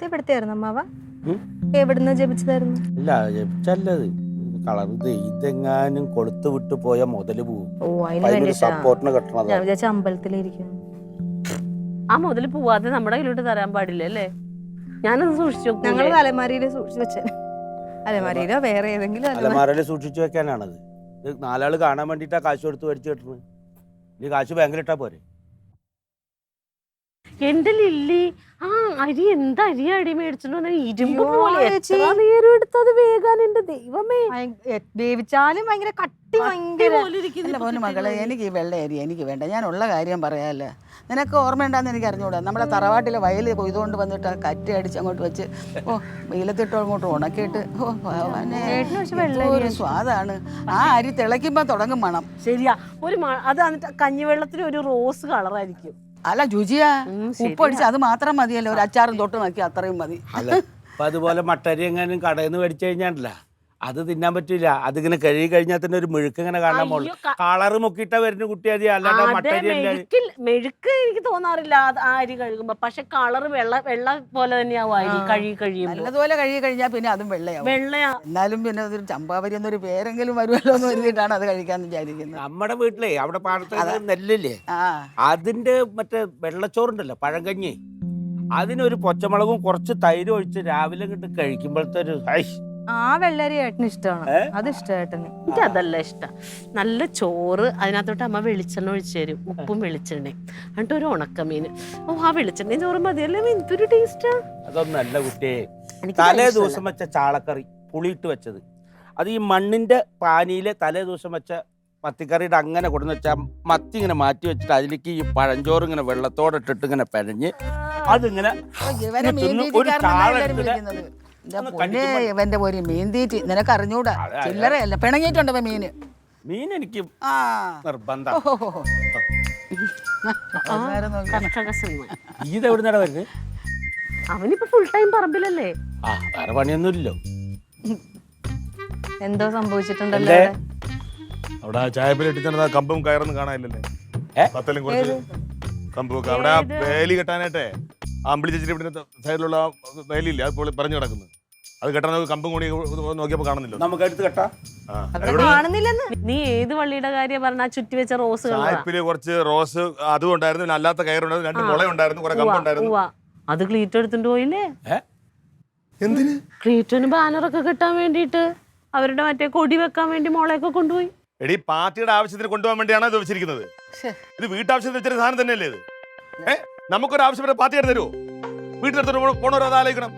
എവിടത്തെയായിരുന്നു അമ്മാവ? എവിടുന്ന് ജപിച്ചതായിരുന്നു? ഇല്ല ജപിച്ചല്ലത് കളർ ഇതെങ്ങാനും കൊളുത്ത് വിട്ടു പോയ മുതല് പോകും. ഓ, അതിന് സപ്പോർട്ടിന് കെട്ടണത്. ഞാൻ വിചാരിച്ച അമ്പലത്തിലിരിക്കും. ആ മുതല് പോവാതെ നമ്മുടെ കയ്യിലോട്ട് തരാൻ പാടില്ല അല്ലേ? ഞാനത് സൂക്ഷിച്ചു. ഞങ്ങൾ അലമാരിയില് സൂക്ഷിച്ചു വെച്ച. അലമാരിയിലോ വേറെ ഏതെങ്കിലും അലമാരയില് സൂക്ഷിച്ചു വെക്കാനാണത്. ഇത് നാലാള് കാണാൻ വേണ്ടിട്ടാ കാശ് കൊടുത്ത് മേടിച്ചു കെട്ടുന്നത്. ഈ കാശ് ബാങ്കിലിട്ടാ പോരെ. എന്റെ ലില്ലി, ആ അരി എന്താ അരി അടി മേടിച്ചിട്ട് ഇരുമ്പ് പോലെ എത്ര നേരം എടുത്തത് വേഗാൻ. എന്റെ ദൈവമേ, വേവിച്ചാലും ഭയങ്കര കട്ടി, ഭയങ്കര മകളെ. എനിക്ക് ഈ വെള്ള അരി എനിക്ക് വേണ്ട. ഞാൻ ഉള്ള കാര്യം പറയാല്ലേ. നിനക്ക് ഓർമ്മയുണ്ടാന്ന് എനിക്ക് അറിഞ്ഞൂടാ. നമ്മുടെ തറവാട്ടിലെ വയൽ കൊയ്തുകൊണ്ട് വന്നിട്ട് കറ്റി അടിച്ച് അങ്ങോട്ട് വെച്ച് വെയിലത്തിട്ട് അങ്ങോട്ട് ഉണക്കിയിട്ട് ഒരു സ്വാദാണ്. ആ അരി തിളയ്ക്കുമ്പോ തുടങ്ങും മണം. ശരിയാ. ഒരു അത് കഞ്ഞിവെള്ളത്തിൽ ഒരു റോസ് കളറായിരിക്കും. അല്ല രുചിയാ. ഉപ്പൊടിച്ച് അത് മാത്രം മതിയല്ലോ. ഒരു അച്ചാറും തൊട്ട് നോക്കി അത്രയും മതി. അല്ല അപ്പൊ അതുപോലെ മട്ടരി എങ്ങാനും കടയിൽ നിന്ന് മേടിച്ചു കഴിഞ്ഞാണ്ടല്ല അത് തിന്നാൻ പറ്റില്ല. അതിങ്ങനെ കഴുകി കഴിഞ്ഞാൽ തന്നെ ഒരു മെഴുക്ക് ഇങ്ങനെ കാണാൻ പോളൂ. കളറ് മുക്കിയിട്ട വരുന്ന കുട്ടി അതി അല്ലാണ്ട് മട്ടരി മെഴുക്ക് എനിക്ക് തോന്നാറില്ല ആ അരി കഴുകുമ്പോ. പക്ഷെ കളറ് വെള്ള പോലെ തന്നെയാവും അരി കഴുകി കഴിയുമ്പോൾ. നല്ലതുപോലെ കഴുകി കഴിഞ്ഞാൽ പിന്നെ അതും വെള്ളയാവും. എന്നാലും പിന്നെ അതൊരു ചമ്പാവരി എന്നൊരു പേരെങ്കിലും വരുമല്ലോ എന്ന് കരുതിയിട്ടാണ് അത് കഴിക്കാന്ന് വിചാരിക്കുന്നത്. നമ്മുടെ വീട്ടിലേ അവിടെ പാടത്ത് നെല്ലില്ലേ, അതിന്റെ മറ്റേ വെള്ളച്ചോറുണ്ടല്ലോ, പഴങ്കഞ്ഞി, അതിനൊരു പച്ചമുളകും കുറച്ച് തൈര് ഒഴിച്ച് രാവിലെ കിട്ട് കഴിക്കുമ്പോഴത്തെ ഒരു ആ വെള്ളരി ഏട്ടന് ഇഷ്ടമാണ്. അത് ഇഷ്ടേട്ടന്. എനിക്ക് അതല്ല ഇഷ്ടം. നല്ല ചോറ്, അതിനകത്തോട്ട് അമ്മ വെളിച്ചെണ്ണ ഒഴിച്ചു തരും, ഉപ്പും വെളിച്ചെണ്ണയും, എന്നിട്ട് ഒരു ഉണക്കമീൻ. ഓ, ആ വെളിച്ചെണ്ണയും ചോറും മതിയല്ലേ, എന്തൊരു ടേസ്റ്റാ. അതൊന്നല്ല കുട്ടിയെ, തലേ ദിവസം വെച്ച ചാളക്കറി പുളിയിട്ട് വെച്ചത്, അത് ഈ മണ്ണിന്റെ പാനിയിലെ തലേ ദിവസം വെച്ച മത്തിക്കറിയുടെ അങ്ങനെ കൊടുന്ന് വെച്ചാൽ മത്തി ഇങ്ങനെ മാറ്റി വെച്ചിട്ട് അതിലേക്ക് ഈ പഴഞ്ചോറ് ഇങ്ങനെ വെള്ളത്തോടെ ഇട്ടിട്ട് ഇങ്ങനെ പിഴഞ്ഞ് അതിങ്ങനെ ഒരു ചാള ഇവന്റെ ഒരു മീൻ തീറ്റി നിനക്ക് അറിഞ്ഞൂടാ. ചില്ലറയല്ല, പിണങ്ങിയിട്ടുണ്ടോ മീന്? മീൻ എനിക്ക് നിർബന്ധം. ഇതെവിടുന്നാണ് വരുന്നത്? അവനിപ്പോ ഫുൾ ടൈം പറമ്പിലല്ലേ. ആ, വേറെ പണിയൊന്നുമില്ലോ. എന്തോ സംഭവിച്ചിട്ടുണ്ടല്ലോ അവിടെ. ചായപ്പിലിട്ടിട്ട് കമ്പും കയറൊന്നും കാണാനില്ലല്ലേ? പത്തലും കുറച്ച് കമ്പൊക്കെ അവിടെ വേലി കെട്ടാനായിട്ടേ അമ്പിളി ചേച്ചിട്ട് ഇവിടെ സൈഡിലുള്ള വേലിയില്ലേ, അത് പറഞ്ഞു കിടക്കുന്നത്. അത് കെട്ടാൻ കമ്പും കൂടി നോക്കിയപ്പോ കാണുന്നില്ല. നമുക്ക് എടുത്ത് കെട്ടാം. നീ ഏത് വള്ളിയുടെ കാര്യം പറഞ്ഞ? ചുറ്റി വെച്ച റോസ്. ചായപ്പില് കുറച്ച് റോസ് അതും ഉണ്ടായിരുന്നു, അല്ലാത്ത കയറുണ്ടായിരുന്നു, 2 മുള ഉണ്ടായിരുന്നു, കുറെ കമ്പുണ്ടായിരുന്നു. അത് ക്ലീറ്റ് എടുത്തിട്ട് പോയില്ലേ? എന്തിന്? ക്ലീറ്റോന് ബാനറൊക്കെ കെട്ടാൻ വേണ്ടിട്ട്, അവരുടെ മറ്റേ കൊടി വെക്കാൻ വേണ്ടി മുളയൊക്കെ കൊണ്ടുപോയി. എടി, പാർട്ടിയുടെ ആവശ്യത്തിന് കൊണ്ടുപോകാൻ വേണ്ടിയാണ് ഇത് വെച്ചിരിക്കുന്നത്. ഇത് വീട്ടാവശ്യത്തിന് വെച്ചൊരു സാധനം തന്നെയല്ലേ ഇത്? നമുക്കൊരു ആവശ്യം പാർട്ടിയായിട്ട് തരുമോ? വീട്ടിലെടുത്തോണ്ട് പോണവരോ അത് ആലോചിക്കണം.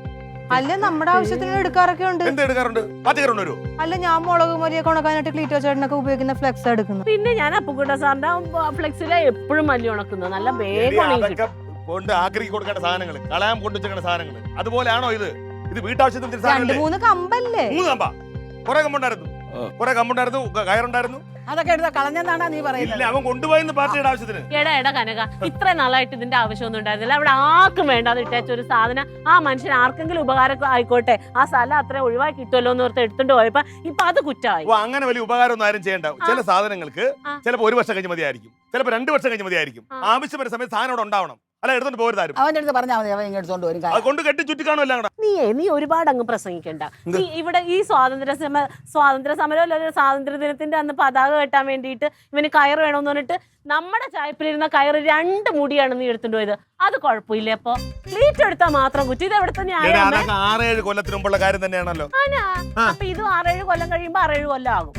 അല്ല, നമ്മുടെ ആവശ്യത്തിന് എടുക്കാറൊക്കെ ഉണ്ട്. എന്ത് എടുക്കാറുണ്ട്? പാർട്ടിക്കാരുണ്ട് വരുമോ? അല്ല, ഞാൻ മുളക് മല്ലിയൊക്കെ ഉണക്കാനായിട്ട് ക്ലീറ്റോ ചേട്ടനൊക്കെ ഉപയോഗിക്കുന്ന ഫ്ലെക്സ് എടുക്കുന്നു. പിന്നെ ഞാൻ അപ്പുക്കുട്ട സാറിന്റെ ഫ്ലെക്സിലെ എപ്പോഴും മല്ലി ഉണക്കുന്നത്. നല്ല അതൊക്കെ കൊണ്ട് ആഗ്രഹിക്ക് കൊടുക്കേണ്ട സാധനങ്ങൾ, കളയാൻ കൊണ്ടുവെച്ച സാധനങ്ങൾ. അതുപോലെയാണോ ഇത്? ഇത് വീട്ടാവശ്യത്തിന് 2-3 കമ്പല്ലേ? 3 കമ്പാ. കുറെ കമ്പുണ്ടായിരുന്നു, കയറുണ്ടായിരുന്നു. അതൊക്കെ എടുത്താ കളഞ്ഞെന്നാണ് നീ പറയുന്നത്. അവൻ കൊണ്ടുപോയെന്ന് പാർട്ടിയുടെ ആവശ്യത്തിന്. എടാ കനക, ഇത്ര നാളായിട്ട് ഇതിന്റെ ആവശ്യമൊന്നും ഉണ്ടായിരുന്നില്ല. അവിടെ ആർക്കും വേണ്ടാതെ ഇട്ടേച്ച ഒരു സാധനം ആ മനുഷ്യൻ ആർക്കെങ്കിലും ഉപകാരം ആയിക്കോട്ടെ, ആ സ്ഥലം അത്ര ഒഴിവാക്കി കിട്ടുമല്ലോ എന്ന് ഓർത്ത് എടുത്തോണ്ട് പോയപ്പോ ഇപ്പൊ അത് കുറ്റമായി. അങ്ങനെ വലിയ ഉപകാരം ഒന്നും ആരും ചെയ്യണ്ട. ചില സാധനങ്ങൾക്ക് ചിലപ്പോ 1 വർഷം കഴിഞ്ഞ് മതിയായിരിക്കും, ചിലപ്പോ 2 വർഷം കഴിഞ്ഞ് മതിയായിരിക്കും. ആവശ്യം വരുന്ന സമയത്ത് സാധനം അവിടെ ഉണ്ടാവണം. അല്ല, എടുത്തോണ്ട് പോരുതാരും. അവന്റെ അടുത്ത് പറഞ്ഞാൽ മതി, അവൻ എടുത്തോണ്ട് വരും. കൊണ്ട് കെട്ടി ചുറ്റി കാണുമല്ലോ. നീ ഒരുപാട് അങ്ങ് പ്രസംഗിക്കണ്ട. നീ ഇവിടെ ഈ സ്വാതന്ത്ര്യ സമരം അല്ലെങ്കിൽ സ്വാതന്ത്ര്യ ദിനത്തിന്റെ അന്ന് പതാക കെട്ടാൻ വേണ്ടിയിട്ട് ഇവന് കയർ വേണമെന്ന് പറഞ്ഞിട്ട് നമ്മുടെ ചായപ്പിലിരുന്ന കയറ് 2 മുടിയാണ് നീ എടുത്തോണ്ട് പോയത്. അത് കുഴപ്പമില്ല. അപ്പൊ ക്ലീറ്റ് എടുത്താൽ മാത്രം കുറ്റി. ഇത് എവിടുത്തെ ന്യായം? 6-7 കൊല്ലത്തിന് മുമ്പുള്ള കാര്യം തന്നെയാണല്ലോ. അപ്പൊ ഇത് 6-7 കൊല്ലം കഴിയുമ്പോ 6-7 കൊല്ലം ആകും.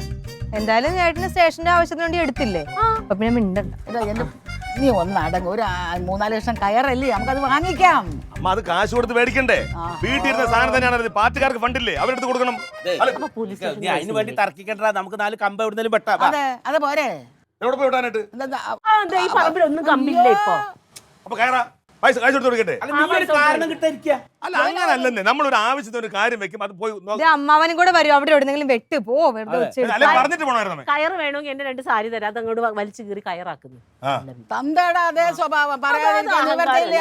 എന്തായാലും ചേട്ടന് സ്റ്റേഷന്റെ ആവശ്യത്തിന് വേണ്ടി എടുത്തില്ലേ, അപ്പൊ പിന്നെ മിണ്ടണ്ട. നീ ഒന്നടങ്ങ്. ഒരു 3-4 ലക്ഷം കയറല്ലേ, നമുക്കത് വാങ്ങിക്കാം. അത് കാശ് കൊടുത്ത് മേടിക്കണ്ടേ? വീട്ടിലിരുന്ന സാധനം തന്നെയാണ്. പാർട്ടിക്കാർക്ക് ഫണ്ടില്ലേ, അവരെടുത്ത് കൊടുക്കണം. അതിന് വേണ്ടി തർക്കിക്കണ്ട. നമുക്ക് 4 കമ്പ് എവിടുന്നേലും വെട്ടാം. അത് പോരെ. എവിടെ പോയി വിടാനായിട്ട്? ഈ പറമ്പിലൊന്നും കമ്പില്ലേ ഇപ്പൊ? അപ്പൊ കയറാ പൈസ കാശ് കൊടുത്ത് കൊടുക്കട്ടെ. കാരണം കിട്ടായിരിക്കുക. അല്ല, അങ്ങനല്ലേ. നമ്മളൊരു ആവശ്യത്തിന് ഒരു കാര്യം വെക്കും, അത് പോയി അമ്മാവനും കൂടെ വരും. അവിടെ എവിടെന്നെങ്കിലും വെട്ട് പോ. പറഞ്ഞിട്ട് പോണായിരുന്നു. കയറ് വേണമെങ്കിൽ എന്റെ 2 സാരി തരാം, അത് അങ്ങോട്ട് വലിച്ചു കീറി കയറാക്കുന്നു. തന്തയുടെ അതേ സ്വഭാവം പറയാതിരിക്കാൻ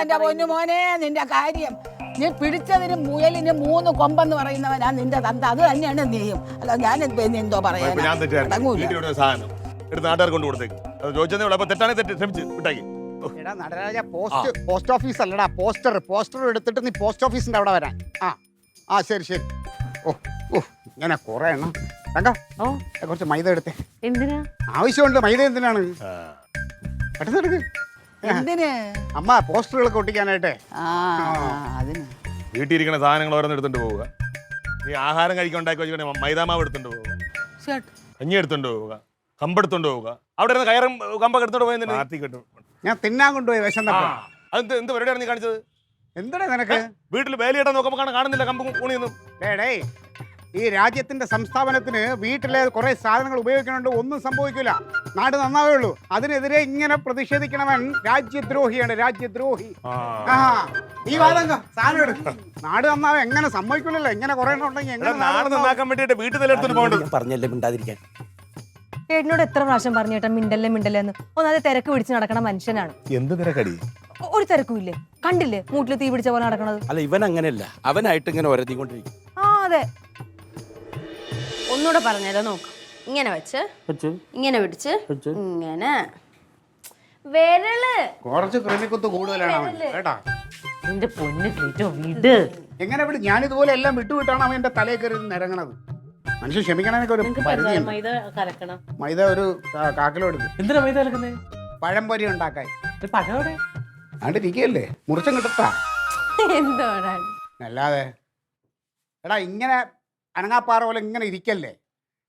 എന്റെ പൊന്നു മോനെ. നിന്റെ കാര്യം നീ പിടിച്ചതിന് മുയലിന് 3 കൊമ്പെന്ന് പറയുന്നവനാ നിന്റെ തന്ത. അത് തന്നെയാണ് നീയും. അല്ല, ഞാൻ എന്തോ പറയാൻ സാധനം എടുത്ത് നാട്ടുകാർ കൊണ്ട് കൊടുത്തേക്ക്. അത് ചോദിച്ചതേ ഉള്ളൂ. അപ്പൊ തെറ്റാണെങ്കിൽ തെറ്റ്, ശ്രമിച്ച് വിട്ടാക്കി. എടാ നടരാജ, പോസ്റ്റ് ഓഫീസ് അല്ലടാ, പോസ്റ്റർ എടുത്തിട്ട് നീ പോസ്റ്റ് ഓഫീസിന്റെ അവിടെ വരാൻ. ആ ശരി. ഓ ഇങ്ങനെ കുറെ എണ്ണം തങ്ക, കുറച്ച് മൈദ എടുത്തേ. എന്തിനാ ആവശ്യമുണ്ട്. മൈദ എന്തിനാണ്? പെട്ടെന്ന് എടുക്ക്. എന്തിന്? അമ്മ പോസ്റ്ററുകളൊക്കെ ഒട്ടിക്കാനായിട്ടേ. അതിന് വീട്ടിൽ ഇരിക്കുന്ന സാധനങ്ങൾ ഓരോന്ന് എടുത്തോണ്ട് പോവുക. നീ ആഹാരം കഴിക്കാൻ ഉണ്ടാക്കി വെച്ചിട്ടുണ്ടെങ്കിൽ മൈദാമാവ് എടുത്തോണ്ട് പോവുക, കഞ്ഞി എടുത്തോണ്ട് പോവുക, കമ്പെടുത്തോണ്ട് പോവുക. അവിടെ ഇരുന്ന് കയറും കമ്പൊക്കെ എടുത്തോണ്ട് പോയി പാർട്ടി കിട്ടും. ഞാൻ തിന്നാൻ കൊണ്ടുപോയി വിശന്നപ്പോ. അത് എന്ത് പരിപാടിയാണ് നീ കാണിച്ചത്? എന്താടാ നിനക്ക്? വീട്ടിൽ വേലിയിട്ടാൻ നോക്കുമ്പോ കാണുന്നില്ല കമ്പും കൂണിയൊന്നും. ഡേ ഈ രാജ്യത്തിന്റെ സംസ്ഥാപനത്തിന് വീട്ടിലെ കുറെ സാധനങ്ങൾ ഉപയോഗിക്കുന്നുണ്ട്, ഒന്നും സംഭവിക്കില്ല. നാട് നന്നാവേ ഉള്ളൂ. അതിനെതിരെ ഇങ്ങനെ പ്രതിഷേധിക്കണവൻ രാജ്യദ്രോഹിയാണ്, രാജ്യദ്രോഹി. ഈ വാദം സാധനം എടുക്കും. നാട് നന്നാവേ എങ്ങനെ സംഭവിക്കില്ലല്ലോ. ഇങ്ങനെ കുറെ ഉണ്ടെങ്കിൽ എങ്ങനെ നാട് നന്നാക്കാൻ വേണ്ടിട്ട് വീട്ടിൽ നിലെടുത്തോണ്ട് പോകേണ്ടത്. പറഞ്ഞല്ലേ മിണ്ടാതിരിക്കാൻ. ഏട്ടനോട് എത്ര പ്രാവശ്യം പറഞ്ഞു ചേട്ടാ മിണ്ടല്ലേ എന്ന്. ഒന്നാമത് തിരക്ക് പിടിച്ച് നടക്കണ മനുഷ്യനാണ്. എന്ത് തിരക്കടി? ഒരു തിരക്കും ഇല്ലേ? കണ്ടില്ലേ മൂട്ടിൽ തീ പിടിച്ച പോലെ നടക്കണത്? അല്ല, ഇവൻ അങ്ങനെയല്ല, അവനായിട്ട് ഇങ്ങനെ ഒരതിക്കൊണ്ടിരിക്കും. അതെ. ഒന്നുകൂടെ പറഞ്ഞാലോ, നോക്ക്. ഇങ്ങനെ വെച്ച് ഇങ്ങനെ പിടിച്ച് ഇങ്ങനെ വിരല് കുറച്ച് ക്രിമിക്കുത്ത് കൂടുതലാണ് അവൻ കേട്ടാ. നിന്റെ പൊന്ന് ക്ലീറ്റോ വിട്. എങ്ങനെ വിടും? ഞാനിതുപോലെ എല്ലാം വിട്ടുവിട്ടാണ് അവൻ എന്റെ തലയിൽ കയറി നിരങ്ങണത്. മനുഷ്യൻ ക്ഷമിക്കണമെന്നൊക്കെ ഒരു പരിധി. മൈദ കലക്കണം. മൈദ ഒരു കാക്കിലോ എടുക്കും. എന്തിനാ മൈദ കലക്കുന്നേ? പഴംപൊരി ഉണ്ടാക്കാൻ. പഴവിടെ ആണ്ട് ഇരിക്കല്ലേ, മുറിച്ചും കിട്ടട്ടാ. എന്തോടാ അല്ലാതെ എടാ ഇങ്ങനെ അനങ്ങാപ്പാറ പോലെ ഇങ്ങനെ ഇരിക്കല്ലേ.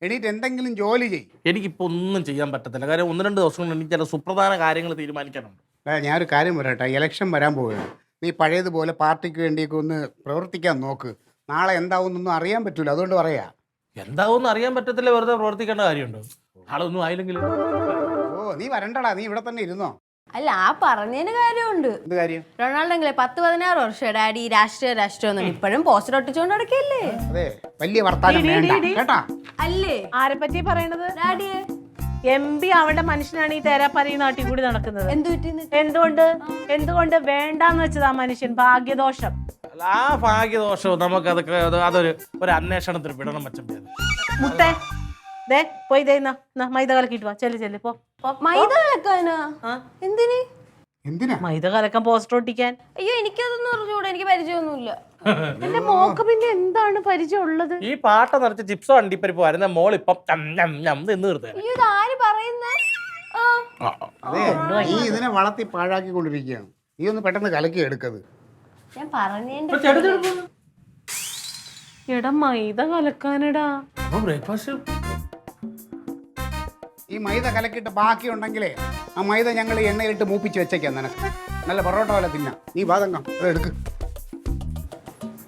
എണീറ്റ് എന്തെങ്കിലും ജോലി ചെയ്യും. എനിക്കിപ്പോ ഒന്നും ചെയ്യാൻ പറ്റത്തില്ല. കാര്യം 1-2 ദിവസം കൊണ്ട് എനിക്ക് ചില സുപ്രധാന കാര്യങ്ങൾ തീരുമാനിക്കാനുണ്ട്. ഞാനൊരു കാര്യം പറയട്ടെ, ഇലക്ഷൻ വരാൻ പോവുകയാണ്. നീ പഴയതുപോലെ പാർട്ടിക്ക് വേണ്ടിയൊക്കെ ഒന്ന് പ്രവർത്തിക്കാൻ നോക്ക്. നാളെ എന്താവുന്നൊന്നും അറിയാൻ പറ്റൂല, അതുകൊണ്ട് പറയാ. എന്താവോന്ന് അറിയാൻ പറ്റത്തില്ല, വെറുതെ പ്രവർത്തിക്കേണ്ട കാര്യമുണ്ടോ? ആളൊന്നും ആയില്ലെങ്കിലും. ഓ നീ വരണ്ടടാ, നീ ഇവിടെ തന്നെ ഇരുന്നോ. അല്ല, ആ പറഞ്ഞതിന് കാര്യമുണ്ട്. എന്ത് കാര്യം? റൊണാൾഡോങ്കിലെ 10-16 വർഷം ഡാഡി രാഷ്ട്രീയം ഇപ്പോഴും പോസ്റ്റർ ഒട്ടിച്ചോണ്ട് നടക്കല്ലേ. അതെ, വലിയ വർത്താനം വേണ്ട കേട്ടാ. അല്ലേ ആരെ പറ്റി പറയണത്? ഡാഡിയെ MP അവളുടെ മനുഷ്യനാണ് ഈ തേരാപ്പരി നാട്ടിൽ കൂടി നടക്കുന്നത്. എന്തുകൊണ്ട് വേണ്ടാന്ന് വെച്ചത് ആ മനുഷ്യൻ? ഭാഗ്യദോഷം. ആ ഭാഗ്യദോഷവും നമുക്കതൊക്കെ അതൊരു അന്വേഷണത്തിന് വിടണം. മച്ചം മുത്തേ ദേ പോയി മൈദ കലക്കിട്ട് വാ. ചെല്ല് പോ. മൈദ കലക്കാനാ? എന്തിന്? എന്തിനാ മൈദ കലക്കാൻ പോസ്റ്റർ ഒട്ടിക്കാൻ. അയ്യോ, എനിക്കതൊന്നും അറിഞ്ഞൂടാ, എനിക്ക് പരിചയമൊന്നുമില്ല. എന്റെ മോക്ക് പിന്നെ എന്താണ് പരിചയം ഉള്ളത്? ഈ പാട്ട നിറച്ച് ചിപ്സോ അണ്ടിപ്പരിപ്പോ വരുന്ന മോളിപ്പം നിന്ന് തീർത്തേ. അയ്യോ, ഇത് ആര് പറയുന്നേ? അതെ, നീ ഇതിനെ വളർത്തി പാഴാക്കിക്കൊണ്ടിരിക്കുകയാണ്. നീ ഒന്ന് പെട്ടെന്ന് കലക്കി എടുക്കത്. ഞാൻ പറഞ്ഞതിന്റെ എടാ മൈദ കലക്കാനടാ. ഈ മൈദ കലക്കിയിട്ട് ബാക്കി ഉണ്ടെങ്കിലേ ആ മൈദ ഞങ്ങൾ എണ്ണയിലിട്ട് മൂപ്പിച്ച് വെച്ചേക്കാം. നിനക്ക് നല്ല പൊറോട്ട പോലെ തിന്നാം. നീ വാദങ്കം അത് എടുക്ക്.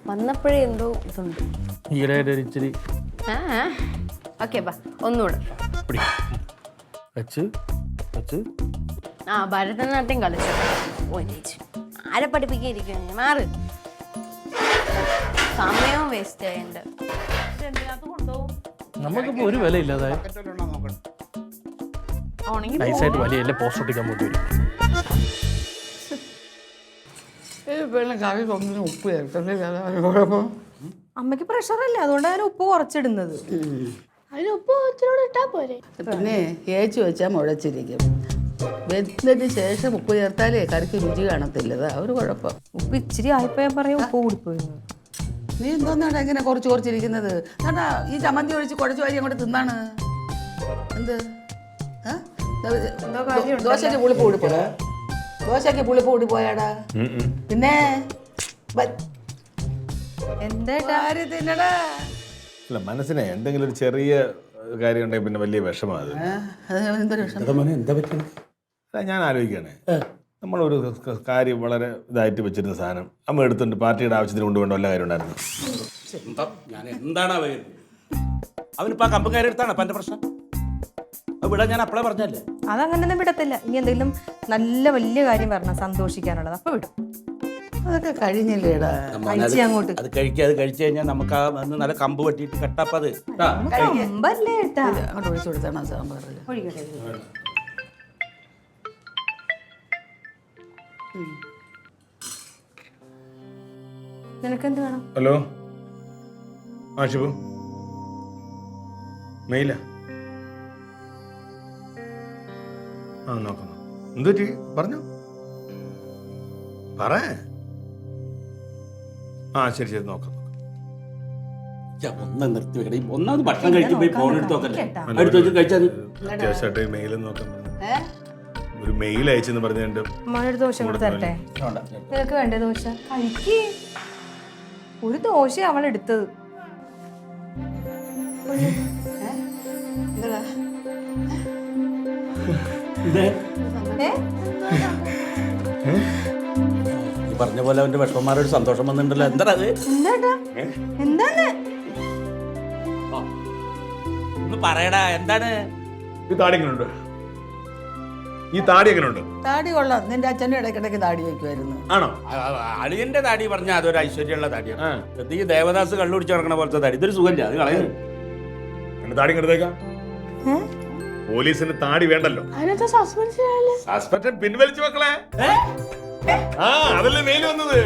വന്നപ്പോഴേ എന്തോ ഇതുണ്ട്. ഇച്ചിരി ഓക്കെ, ഒന്നുകൂടെ. ഭരതനാട്യം കളിച്ചു. ആരെ പഠിപ്പിക്കാതിരിക്കും? മാറ്, സമയവും വേസ്റ്റ് ആയിണ്ട്. നമുക്കിപ്പോ ഒരു വില ഇല്ലാതായി. നൈസായിട്ട് വലിയ പോസ്റ്റ് ഒട്ടിക്കാൻ പോയിട്ട് വരും. അമ്മയ്ക്ക് പ്രഷറല്ലേ, അതുകൊണ്ടാണ് ഞാൻ ഉപ്പ് കുറച്ചിടുന്നത്. അതിന് ഉപ്പ് ഇച്ചിരി ഇട്ടാ പോരെ. പിന്നെ ഏച്ചു വെച്ചാൽ മുഴച്ചിരിക്കും. വെന്തതിന് ശേഷം ഉപ്പ് ചേർത്താലേ കറിക്ക് രുചി കാണത്തില്ല. അതാ ഒരു കുഴപ്പം. ഉപ്പ് ഇച്ചിരി ആയിപ്പോയാ പറയാം ഉപ്പ് കൂടിപ്പോയി. നീ എന്തോന്നാണ് ഇങ്ങനെ കുറച്ചിരിക്കുന്നത്? എന്നാ ഈ ചമ്മന്തി ഒഴിച്ച് കുഴച്ച് വാരി അങ്ങോട്ട് തിന്നാണ്. എന്ത് ദോശയ്ക്ക് പുളിപ്പ് കൂടിപ്പോയാ? ദോശയ്ക്ക് പുളിപ്പ് കൂടിപ്പോയാടാ? പിന്നെ എന്താ തിന്നടാ? അല്ല, മനസ്സിനെ എന്തെങ്കിലും ഒരു ചെറിയ കാര്യം ഉണ്ടെങ്കിൽ പിന്നെ വലിയ വിഷമാണ്. അല്ല, ഞാൻ ആലോചിക്കുകയാണ്, നമ്മളൊരു കാര്യം വളരെ ഇതായിട്ട് വെച്ചിരുന്ന സാധനം നമ്മൾ എടുത്തിട്ട് പാർട്ടിയുടെ ആവശ്യത്തിന് കൊണ്ടുപോകേണ്ട വല്ല കാര്യം ഉണ്ടായിരുന്നു. ഞാൻ എന്താണ് അവനിപ്പോ ആ കമ്പും കാര്യം എടുത്താണ് അപ്പൊ എന്റെ പ്രശ്നം. വിടാൻ ഞാൻ അപ്പളേ പറഞ്ഞല്ലേ. അതങ്ങനെ വിടത്തില്ല. ഇനി എന്തെങ്കിലും നല്ല വലിയ കാര്യം പറഞ്ഞ സന്തോഷിക്കാനുള്ളത് അപ്പൊ വിടും. അതൊക്കെ കഴിഞ്ഞില്ലേടാ. അങ്ങോട്ട് അത് കഴിച്ചു കഴിഞ്ഞാൽ നമുക്ക് ആ നല്ല കമ്പ് വെട്ടിയിട്ട് കെട്ടപ്പത് കമ്പല്ലേ ഏട്ടാ. അങ്ങോട്ട് ഒഴിച്ചു കൊടുത്താണ് സാമ്പാറിൽ. നിനക്കെന്ത് വേണം? ഹലോ, ആഷിബു മെയില നോക്കുന്നു. എന്തുപറ്റി പറഞ്ഞു? പറ. ആ ശരി ശരി നോക്കാം. ഒന്ന് നിർത്തി വെക്കണം. ഒന്നാമത് ഭക്ഷണം കഴിക്കുമ്പോ ഫോൺ എടുത്ത് നോക്കല്ലേ, എടുത്ത് വെച്ച് കഴിച്ചാൽ അത്യാവശ്യമായിട്ട് മെയിൽ നോക്കാൻ ഒരു മെയിൽ അയച്ചെന്ന് പറഞ്ഞിട്ട് ഒരു ദോശ കൂടെ തരട്ടെ? നിനക്ക് വേണ്ടേ ദോശ? കഴിക്ക്. ഒരു ദോശ അവൾ എടുത്തത്. ഈ പറഞ്ഞ പോലെ അവന്റെ വിഷമന്മാരൊരു സന്തോഷം വന്നിട്ടുണ്ടല്ലോ. എന്താ അത്? എന്താണ്? ഒന്ന് പറയടാ, എന്താണ്? ഈ താടി എങ്ങനെയുണ്ട്? ഈ താടി എങ്ങനെയുണ്ട്? താടി കൊള്ളാം. നിന്റെ അച്ഛൻ്റെ ഇടയ്ക്കിടയ്ക്ക് താടി വയ്ക്കുമായിരുന്നു. ആണോ? അളിയന്റെ താടി പറഞ്ഞാൽ അതൊരു ഐശ്വര്യമുള്ള താടിയാണ്. ഈ ദേവദാസ് കള്ളുടിച്ച് നടക്കണ പോലത്തെ താടി. ഇതൊരു സുഖമില്ല, അത് കളയുന്നു. എന്റെ താടി എടുത്തേക്കാം. പോലീസിന് താടി വേണ്ടല്ലോ. സസ്പെൻഷൻ പിൻവലിച്ചു മക്കളെ. ആ അതല്ലേ മെയിൽ വന്നത്.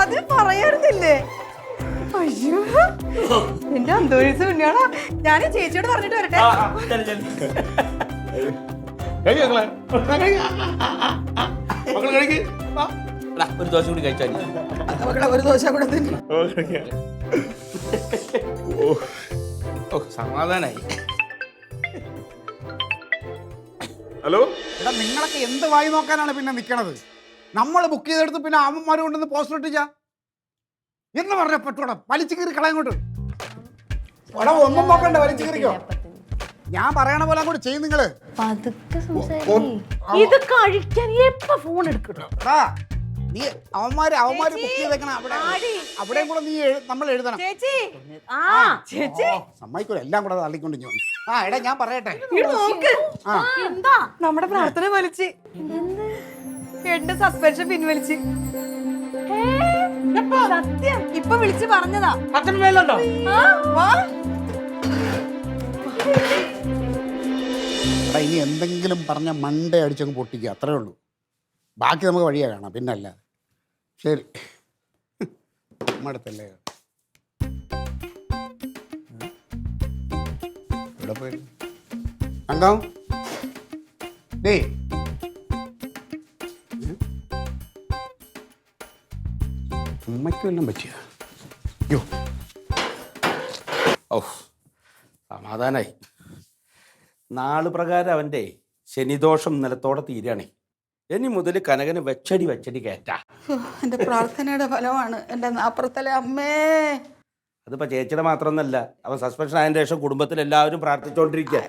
അത് പറയാറുന്നില്ലേ? അയ്യോ, എന്റെ അന്തോണിസ് കുഞ്ഞാടാ. ഞാൻ ചേച്ചിയോട് പറഞ്ഞിട്ട് വരട്ടെ. ഒരു ദോശ കൂടി കഴിച്ചാൽ മക്കളെ ഒരു ദോശ കൂടെ തിന്നു. സമാധാനായി. ഹലോ, എടാ നിങ്ങളൊക്കെ എന്ത് വായി നോക്കാനാണ് പിന്നെ നിൽക്കണത്? നമ്മൾ ബുക്ക് ചെയ്തെടുത്ത് പിന്നെ അമ്മമാർ കൊണ്ടുവന്ന് പോസ്റ്റർ ഒട്ടിച്ചാ എന്ന് പറഞ്ഞ പറ്റൂടാ. വലിച്ചു കീറി കളയങ്ങോട്ട്. എടാ ഒന്നും നോക്കണ്ട, വലിച്ചു കീറിക്കോ. ഞാൻ പറയണ പോലെ അങ്ങോട്ട് ചെയ്യും നിങ്ങള്. ഇത് കഴിക്കാൻ എപ്പ ഫോൺ എടുക്കണം? നീ അവന്മാര് ബുക്ക് ചെയ്തേക്കണം. അവിടെയും കൂടെ നീ നമ്മൾ എഴുതണം. സമ്മതിക്കൂല, എല്ലാം കൂടെ തള്ളിക്കൊണ്ട് ഞാൻ. എടാ ഞാൻ പറയട്ടെ. എന്താ നമ്മുടെ പ്രാർത്ഥന വലിച്ച് എന്റെ സസ്പെൻഷൻ പിൻവലിച്ച്. സത്യം ഇപ്പൊ വിളിച്ച് പറഞ്ഞതാ. എടാ ഇനി എന്തെങ്കിലും പറഞ്ഞ മണ്ട അടിച്ചങ്ങ് പൊട്ടിക്കുക, അത്രേ ഉള്ളൂ. ബാക്കി നമുക്ക് വഴിയാ കാണാം, പിന്നല്ല. ശരി, അടുത്തല്ലേ ഇവിടെ പോയി കണ്ടോ? ഡേ അമ്മയ്ക്കെല്ലാം പറ്റിയ സമാധാനായി. നാള് പ്രകാരം അവന്റെ ശനിദോഷം നിലത്തോടെ തീരാണേ. ഇനി മുതൽ കനകന് വെച്ചടി കയറ്റാ. എന്റെ പ്രാർത്ഥനയുടെ ഫലമാണ് എന്റെ നാപ്പുറത്തലെ അമ്മേ. അതിപ്പോ ചേച്ചിയുടെ മാത്രമൊന്നല്ല, അവൻ സസ്പെൻഷൻ ആയതിനു ശേഷം കുടുംബത്തിൽ എല്ലാവരും പ്രാർത്ഥിച്ചുകൊണ്ടിരിക്കുക.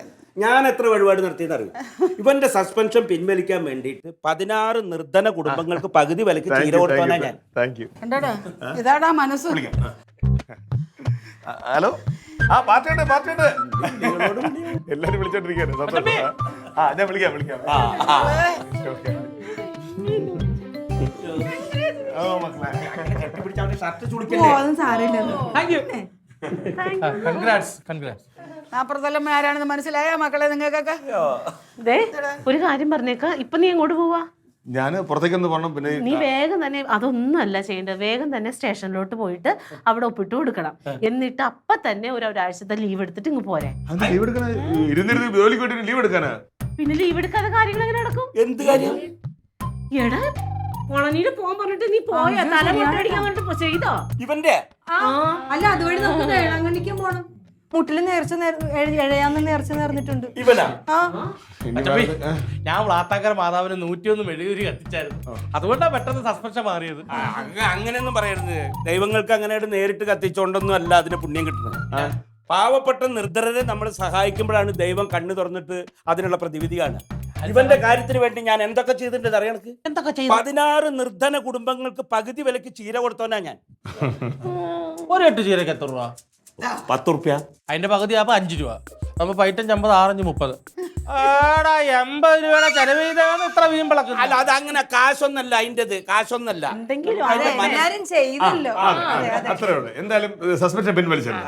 ഞാൻ എത്ര വഴിപാട് നടത്തിയെന്ന് അറിയും. ഇവന്റെ സസ്പെൻഷൻ പിൻവലിക്കാൻ വേണ്ടിയിട്ട് 16 നിർധന കുടുംബങ്ങൾക്ക് പകുതി വിലക്ക് ചീര കൊടുത്തോന്നാ ഞാൻ. കണ്ടോടാ, ഇതാടാ മനസ്സ്. ഹലോ, ആ പാർട്ടിയുണ്ട് എല്ലാരും വിളിച്ചോണ്ടിരിക്കുകയാണ്. ഞാൻ വിളിക്കാം. നാപ്പുറത്തല്ലമ്മ ആരാണെന്ന് മനസ്സിലായ മക്കളെ നിങ്ങൾക്കൊക്കെ? ഒരു കാര്യം പറഞ്ഞേക്ക, ഇപ്പൊ നീ എങ്ങോട്ട് പോവാ? ഞാൻ പുറത്തേക്കൊന്ന് പോകണം. പിന്നെ നീ വേഗം തന്നെ, അതൊന്നും അല്ല ചെയ്യേണ്ടത്, വേഗം തന്നെ സ്റ്റേഷനിലോട്ട് പോയിട്ട് അവിടെ ഒപ്പിട്ട് കൊടുക്കണം. എന്നിട്ട് അപ്പൊ തന്നെ ഒരാഴ്ചത്തെ ലീവ് എടുത്തിട്ട് ഇങ്ങ് പോരെ. ലീവ് എടുക്കാനാ? ജോലിക്ക് വേണ്ടി ലീവ് എടുക്കാനാ? പിന്നെ ലീവ് എടുക്കാതെ കാര്യങ്ങൾ എങ്ങനെ നടക്കും? എന്ത് കാര്യം? എടാ കോളനിയിൽ പോകാൻ പറഞ്ഞിട്ട് നീ പോയാ? തല പൊട്ടടിക്കാൻ പറഞ്ഞിട്ട് ചെയ്തോ? ഇവന്റെ അല്ല, അതുവഴി നമുക്ക് വേളാങ്കണ്ണിക്കും പോണം. മുട്ടില് എഴയാന്ന് നേർച്ച നേർന്നിട്ടുണ്ട്. ഇവനാ? ഞാൻ വ്ളാത്താക്കര മാതാവിന് 101 മെഴുകുതിരി കത്തിച്ചായിരുന്നു. അതുകൊണ്ടാണ് പെട്ടെന്ന് സസ്പെൻഷൻ മാറിയത്. അങ്ങനെയൊന്നും പറയരുത്. ദൈവങ്ങൾക്ക് അങ്ങനെ നേരിട്ട് കത്തിച്ചോണ്ടൊന്നും അല്ല അതിന് പുണ്യം കിട്ടുന്നത്. പാവപ്പെട്ട നിർദ്ധരരെ നമ്മൾ സഹായിക്കുമ്പോഴാണ് ദൈവം കണ്ണു തുറന്നിട്ട് അതിനുള്ള പ്രതിവിധിയാണ്. ഇവന്റെ കാര്യത്തിന് വേണ്ടി ഞാൻ എന്തൊക്കെ ചെയ്തിട്ടുണ്ട് അറിയണക്ക്? 16 നിർധന കുടുംബങ്ങൾക്ക് പകുതി വിലക്ക് ചീര കൊടുത്തോനാ ഞാൻ. ഒരു 8 ചീരക്ക് എത്ര രൂപ? 10 റുപ്യ. അതിന്റെ പകുതി ആകുമ്പോ 5 രൂപ. നമ്മ 50 6 30. 80 രൂപയുടെ ചെലവ് ചെയ്താണ് ഇത്ര വീമ്പിളക്ക്. അല്ല, അത് അങ്ങനെ കാശൊന്നല്ല, അതിൻ്റെത് കാശൊന്നല്ല. എല്ലാരും ചെയ്തല്ലോ. അത്രേ ഉള്ളൂ. എന്തായാലും സസ്പെൻഷൻ പിൻവലിച്ചല്ലോ.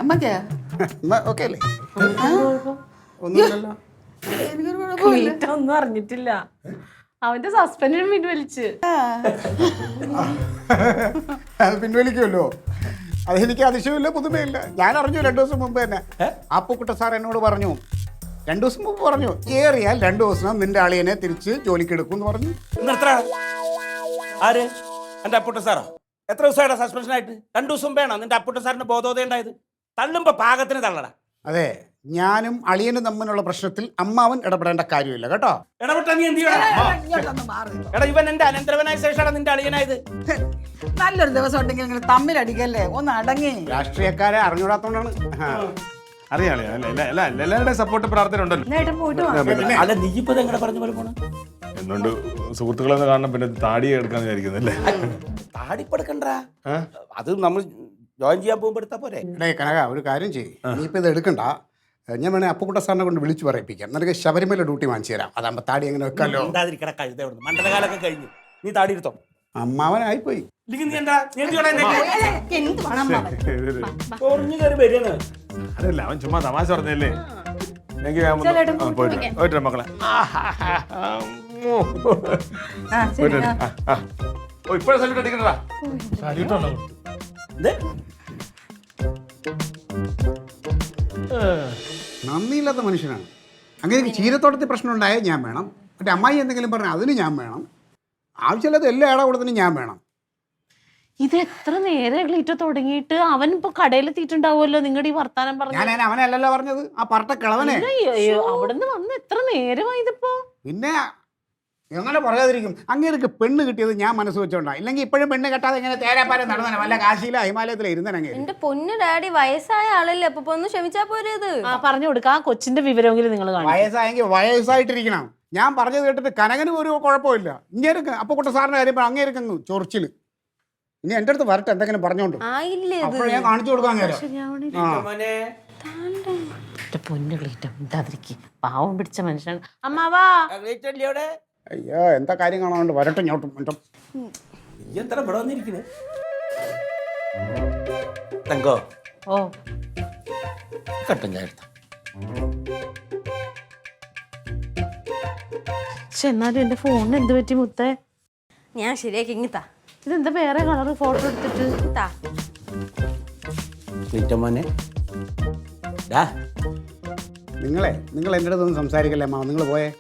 അമ്മക്കാ ഓക്കെ അല്ലേ? ഒന്നുമില്ലല്ലോ. എനിക്കൊരു കുഴപ്പമില്ല. ഒന്നും അറിഞ്ഞിട്ടില്ല. അവന്റെ സസ്പെൻഷൻ പിൻവലിച്ച്. അത് പിൻവലിക്കുമല്ലോ. അതെനിക്ക് അതിശയമില്ല, പുതുമയില്ല. ഞാൻ അറിഞ്ഞു 2 ദിവസം മുമ്പ് തന്നെ. അപ്പുക്കുട്ട സാർ എന്നോട് പറഞ്ഞു, 2 ദിവസം മുമ്പ് പറഞ്ഞു, ഏറിയാൽ 2 ദിവസം നിന്റെ അളിയനെ തിരിച്ച് ജോലിക്ക് എടുക്കും എന്ന് പറഞ്ഞു. ആര്? എന്റെ അപ്പുട്ട സാറോ? എത്ര ദിവസമായിട്ട് സസ്പെൻഷൻ ആയിട്ട്? 2 ദിവസം വേണം നിന്റെ അപ്പുട്ട സാറിന് ബോധോദയം ഉണ്ടായത്. തള്ളുമ്പോ പാകത്തിന് തള്ളടാ. അതെ, ഞാനും അളിയനും തമ്മിലുള്ള പ്രശ്നത്തിൽ അമ്മാവൻ ഇടപെടേണ്ട കാര്യമില്ല കേട്ടോ. ഇടപെട്ടാ നീ എന്ത് ചെയ്യണം? ഇങ്ങോട്ടൊന്ന് മാറ്. എടാ, ഇവൻ എന്റെ അനന്തരവനായ ശേഷമാണ് നിന്റെ അളിയനായത്. നല്ലൊരു ദിവസം ഉണ്ടെങ്കിൽ നിങ്ങൾ തമ്മിലടിക്കല്ലേ, ഒന്ന് അടങ്ങി. രാഷ്ട്രീയക്കാരെ അറിഞ്ഞൂടാത്തോണ്ടാണ്. അറിയാം എല്ലാവരുടെയും സപ്പോർട്ട് പ്രാർത്ഥന ഉണ്ടല്ലോ. നേട്ടം പോയിട്ട് വാ. അല്ല, നീ ഇപ്പൊ എങ്ങനെ പറഞ്ഞ പോലെ പോണ? എന്നുകൊണ്ട് സുഹൃത്തുക്കളെന്ന് കാണണം, പിന്നെ താടി എടുക്കാന്ന് വിചാരിക്കുന്നല്ലേ. താടിപ്പെടുക്കണ്ട, അത് നമ്മൾ ജോയിൻ ചെയ്യാൻ പോകുമ്പോ എടുത്താ പോരെ. എടേ കനക, ഒരു കാര്യം ചെയ്യും, നീയിപ്പോൾ ഇത് എടുക്കണ്ട. ഞാൻ വേണേൽ അപ്പുക്കുട്ട സാറിനെ കൊണ്ട് വിളിച്ചു പറയിപ്പിക്കാം. നിനക്ക് ശബരിമല ഡ്യൂട്ടി വാങ്ങിച്ചു തരാം. അതാകുമ്പോൾ താടി എങ്ങനെ വെക്കാമല്ലോ. ഉണ്ടാതിരിക്കട കഴുത. മണ്ഡലകാലൊക്കെ കഴിഞ്ഞു, നീ താടി എടുത്തോ. അമ്മാവനായിപ്പോയി. ഇല്ലെങ്കിൽ നീ എന്താ എന്ത് വേണം അമ്മാവൻ? അതല്ല, അവൻ ചുമ്മാ തമാശ പറഞ്ഞല്ലേ. എനിക്ക് പോയിട്ട് മക്കളെ. ആ ശരി. ഇപ്പോഴും സല്യൂട്ട് അടിക്കണ്ടാ. നന്ദിയില്ലാത്ത മനുഷ്യനാണ്. അങ്ങനെ ചീരത്തോട്ടത്തിൽ പ്രശ്നം ഉണ്ടായാൽ ഞാൻ വേണം. മറ്റേ അമ്മായി എന്തെങ്കിലും പറഞ്ഞാൽ അതിന് ഞാൻ വേണം. ആവശ്യമില്ലാത്ത എല്ലാ ഇടകൂടത്തിനും ഞാൻ വേണം. ഇത് എത്ര നേരം ക്ലീറ്റോ തുടങ്ങിയിട്ട് അവൻ ഇപ്പൊ കടയിലെത്തിയിട്ടുണ്ടാവുമല്ലോ നിങ്ങളുടെ ഈ വർത്താനം പറഞ്ഞു. ഞാൻ അവനല്ലല്ലോ പറഞ്ഞത്, ആ പറട്ട കിളവനെ. അവിടുന്ന് വന്ന് എത്ര നേരമായി ഇതിപ്പോ? പിന്നെ എങ്ങനെ പറയാതിരിക്കും? അങ്ങേർക്ക് പെണ്ണ് കിട്ടിയത് ഞാൻ മനസ്സ് വെച്ചോണ്ടാ. ഇല്ലെങ്കിൽ ഇപ്പോഴും പെണ്ണ് കെട്ടാതെ ഇങ്ങനെ തേരാപ്പാരം നടന്നേ, വല്ല കാശിയിലോ ഹിമാലയത്തിലോ ഇരുന്നേ. എന്റെ പൊന്നു ഡാഡി, വയസ്സായ ആളല്ലേ, അപ്പൊ ഒന്ന് ക്ഷമിച്ചാ പോരേത്. പറഞ്ഞു കൊടുക്ക, ആ കൊച്ചിന്റെ വിവരമെങ്കിലും നിങ്ങൾ കാണും. വയസ്സായെങ്കിൽ വയസ്സായിട്ടിരിക്കണം. ഞാൻ പറഞ്ഞത് കേട്ടിട്ട് കനകന് ഒരു കുഴപ്പമില്ല. ഇങ്ങേർക്ക് അപ്പുക്കുട്ട സാറിന്റെ കാര്യം അങ്ങേർക്ക് ചൊറിച്ചില്. ഇനി എന്റെ അടുത്ത് വരട്ടെ എന്തെങ്കിലും പറഞ്ഞോണ്ട്. അപ്പോൾ ഞാൻ കാണിച്ചു കൊടുക്കാൻ പൊന്നു ക്ലീറ്റോ ഉണ്ടാതിരിക്കും, പാവം പിടിച്ച മനുഷ്യനാണ്. അമ്മാവാ, അയ്യോ, എന്താ കാര്യം കാണാണ്ട് വരട്ടെ ഇങ്ങോട്ടും. എത്ര ഇവിടെ വന്നിരിക്കണേ തങ്കോ? ഓ കട്ടൻ ഞാൻ എടുത്ത. പക്ഷെ എന്നാലും എന്റെ ഫോണിന് എന്ത് പറ്റി മുത്തേ? ഞാൻ ശരിയാക്കി ഇങ്ങിത്താ. ഇതെന്താ വേറെ കളറ് ഫോട്ടോ എടുത്തിട്ട്? മോനെ, നിങ്ങൾ എൻ്റെ അടുത്തൊന്നും സംസാരിക്കല്ലേ അമ്മ, നിങ്ങൾ പോയേ.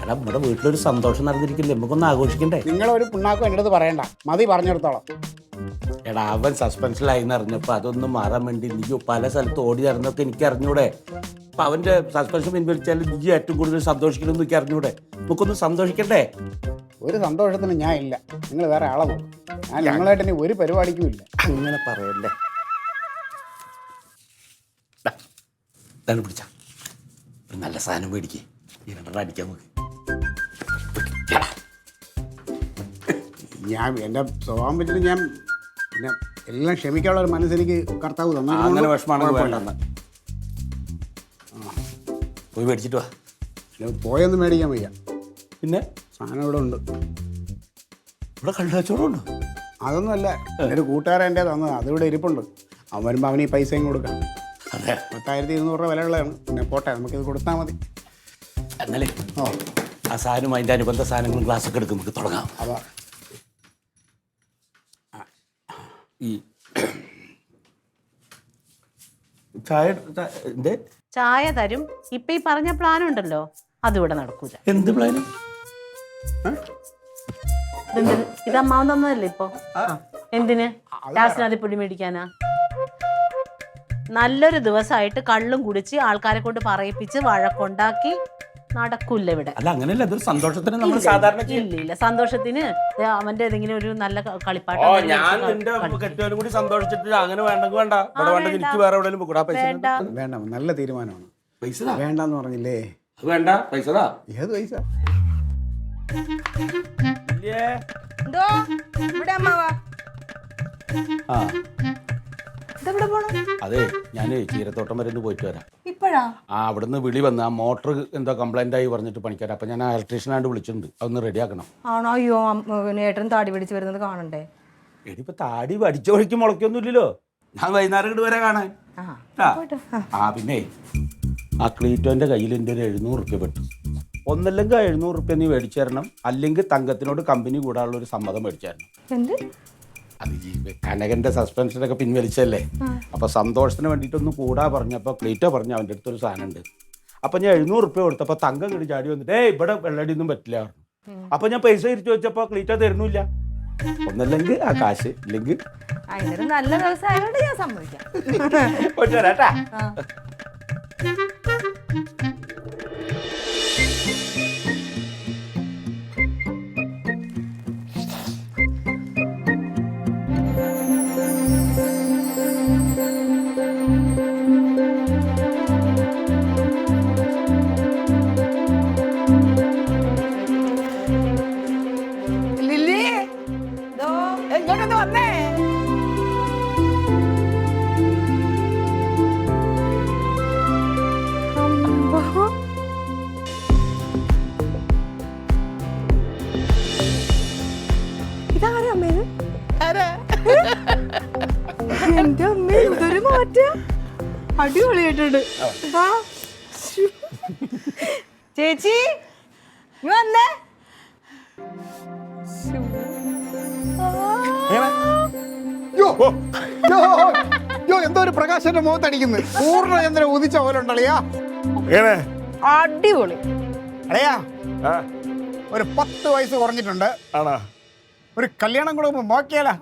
എടാ, നമ്മുടെ വീട്ടിലൊരു സന്തോഷം നടന്നിരിക്കില്ലേ, നമുക്കൊന്ന് ആഘോഷിക്കണ്ടേ? നിങ്ങളൊരു പുണ്ണാക്കും എൻ്റെ അടുത്ത് പറയണ്ട, മതി പറഞ്ഞെടുത്തോളം. എടാ, അവൻ സസ്പെൻഷനിലായി അറിഞ്ഞപ്പോൾ അതൊന്നും മാറാൻ വേണ്ടി നീ പല സ്ഥലത്ത് ഓടി നടന്നൊക്കെ എനിക്ക് അറിഞ്ഞൂടെ? അപ്പൊ അവന്റെ സസ്പെൻഷൻ പിൻവലിച്ചാൽ നീ ഏറ്റവും കൂടുതൽ സന്തോഷിക്കണമെന്ന് എനിക്ക് അറിഞ്ഞൂടെ? നമുക്കൊന്ന് സന്തോഷിക്കണ്ടേ? ഒരു സന്തോഷത്തിന് ഞാൻ ഇല്ല, നിങ്ങൾ വേറെ ആളെ നോക്കും. ഞാൻ നിങ്ങളായിട്ട് ഇനി ഒരു പരിപാടിക്കും ഇല്ല. അങ്ങനെ പറയല്ലേ. പിടിച്ച ഒരു നല്ല സാധനം മേടിക്കേ, അടിക്കാൻ നോക്ക്. ഞാൻ എൻ്റെ സ്വഭാവം വെച്ചിട്ട് ഞാൻ പിന്നെ എല്ലാം ക്ഷമിക്കാനുള്ള ഒരു മനസ്സെനിക്ക് കർത്താവ് തന്നു. അങ്ങനെ വിഷമാണെങ്കിൽ വേണ്ടെന്ന് പോയി മേടിച്ചിട്ട് വാ. പോയൊന്നും മേടിക്കാൻ വയ്യ. പിന്നെ സാധനം ഇവിടെ ഉണ്ട്. ഇവിടെ കണ്ടുവച്ചോടും ഉണ്ട്. അതൊന്നുമല്ല, ഒരു കൂട്ടുകാരൻ എൻ്റെ തന്നത്, അതിവിടെ ഇരിപ്പുണ്ട്. അവൻ വരുമ്പോൾ അവന് ഈ പൈസയും കൊടുക്കാം. 10,200 രൂപ വിലയുള്ളതാണ്. പിന്നെ പോട്ടെ, നമുക്കിത് കൊടുത്താൽ മതി. എന്നാലേ ആ സാധനം അതിൻ്റെ അനുബന്ധ സാധനങ്ങളും ക്ലാസ്സൊക്കെ എടുക്കും, നമുക്ക് തുടങ്ങാം. അതാ ഈ ചായ ചായ തരും. ഇപ്പൊ ഈ പറഞ്ഞ പ്ലാൻ ഉണ്ടല്ലോ, അതിവിടെ നടക്കൂല. എന്ത് പ്ലാനും? ഇത് അമ്മാവൻ തന്നതല്ലേ ഇപ്പൊ? എന്തിന് രാസനാദിപ്പൊടി മേടിക്കാനാ? നല്ലൊരു ദിവസമായിട്ട് കള്ളും കുടിച്ച് ആൾക്കാരെ കൊണ്ട് പറയിപ്പിച്ച് വഴക്കുണ്ടാക്കി നടക്കൂല്ല ഇവിടെ. അല്ല, അങ്ങനെയല്ല, അതൊരു സന്തോഷത്തിന് നമ്മൾ സാധാരണ ഇല്ല, സന്തോഷത്തിന് അവന്റെ ഏതെങ്കിലും ഒരു നല്ല കളിപ്പാട്ടം ഞാൻ നിന്റെ കെട്ടുകാരും കൂടി സന്തോഷിച്ചിട്ട് അങ്ങനെ വേണ്ടെങ്കിൽ വേണ്ട, ഇവിടെ വേണ്ടെങ്കിൽ എനിക്ക് വേറെ എവിടെയെങ്കിലും വേണ്ട. വേണ്ട, നല്ല തീരുമാനമാണ്. പൈസ വേണ്ടെന്ന് പറഞ്ഞില്ലേ? വേണ്ട, പൈസ ഏത് പൈസ? എന്തോ ഇവിടെ അമ്മാവാ. ഇതെവിടെ പോണു? അതെ, ഞാൻ ചീരത്തോട്ടം വരെ ഒന്ന് പോയിട്ട് വരാം. ഇപ്പഴാ? അവിടുന്ന് വിളി വന്ന് ആ മോട്ടർ എന്തോ കംപ്ലൈന്റ് ആയി പറഞ്ഞിട്ട് പണിക്കാരം. അപ്പൊ ഞാൻ ഇലക്ട്രീഷ്യനായിട്ട് വിളിച്ചിട്ടുണ്ട്, അതൊന്ന് റെഡിയാക്കണം. ആണോ? അയ്യോ, ഏട്ടൻ താടി പിടിച്ച് വരുന്നത് കാണണ്ടേ? എടിപ്പോ താടി അടിച്ച വഴിക്ക് മുളയ്ക്കൊന്നും ഇല്ലല്ലോ. ഞാൻ വൈകുന്നേരം ഇങ്ങോട്ട് വരെ കാണാൻ. പിന്നെ ആ ക്ലീറ്റോന്റെ കയ്യിൽ എൻ്റെ ഒരു 700 റുപ്യ പെട്ടു. ഒന്നല്ലെങ്കിൽ 700 റുപ്യ നീ മേടിച്ചു തരണം, അല്ലെങ്കിൽ തങ്കത്തിനോട് കമ്പനി കൂടാനുള്ള ഒരു സമ്മതം മേടിച്ചു തരണം. എന്ത്? അത് കനകന്റെ സസ്പെൻഷനൊക്കെ പിൻവലിച്ചല്ലേ, അപ്പൊ സന്തോഷത്തിന് വേണ്ടിയിട്ടൊന്ന് കൂടാ പറഞ്ഞപ്പോ ക്ലീറ്റോ പറഞ്ഞു അവൻ്റെ അടുത്തൊരു സാധനം ഉണ്ട്. അപ്പൊ ഞാൻ 700 റുപ്യ കൊടുത്തപ്പോ തങ്കം കിട്ടി ചാടി വന്നിട്ട് ഇവിടെ വെള്ളടിയൊന്നും പറ്റില്ല പറഞ്ഞു. അപ്പൊ ഞാൻ പൈസ തിരിച്ചു വെച്ചപ്പോ ക്ലീറ്റോ തരുന്നില്ല. ഒന്നല്ലെങ്കിൽ ആ കാശ്, ഇല്ലെങ്കിൽ അതിനൊരു നല്ല ദിവസം ആയതുകൊണ്ട് ഞാൻ സമ്മതിക്കാം. വരാട്ടാ. ലില്ലി ഇങ്ങോട്ടൊന്ന് വന്നേ. ഇതാരാ അമ്മേത്? ആരാ? എന്റെ അമ്മ എന്തൊരു മാറ്റം, അടിപൊളിയായിട്ടുണ്ട്. ആ. ചേച്ചി ഇങ്ങ് വന്നേ. എന്തോ ഒരു പ്രകാശന്റെ മുഖത്തടിക്കുന്നു. പൂർണ്ണചന്ദ്രൻ ഉദിച്ച പോലെ ഉണ്ടളിയാ. അടിപൊളി. അളയാ ഒരു 10 വയസ്സ് കുറഞ്ഞിട്ടുണ്ട്. ആണോ? ഒരു കല്യാണം കൂടെ നോക്കിയാലാ.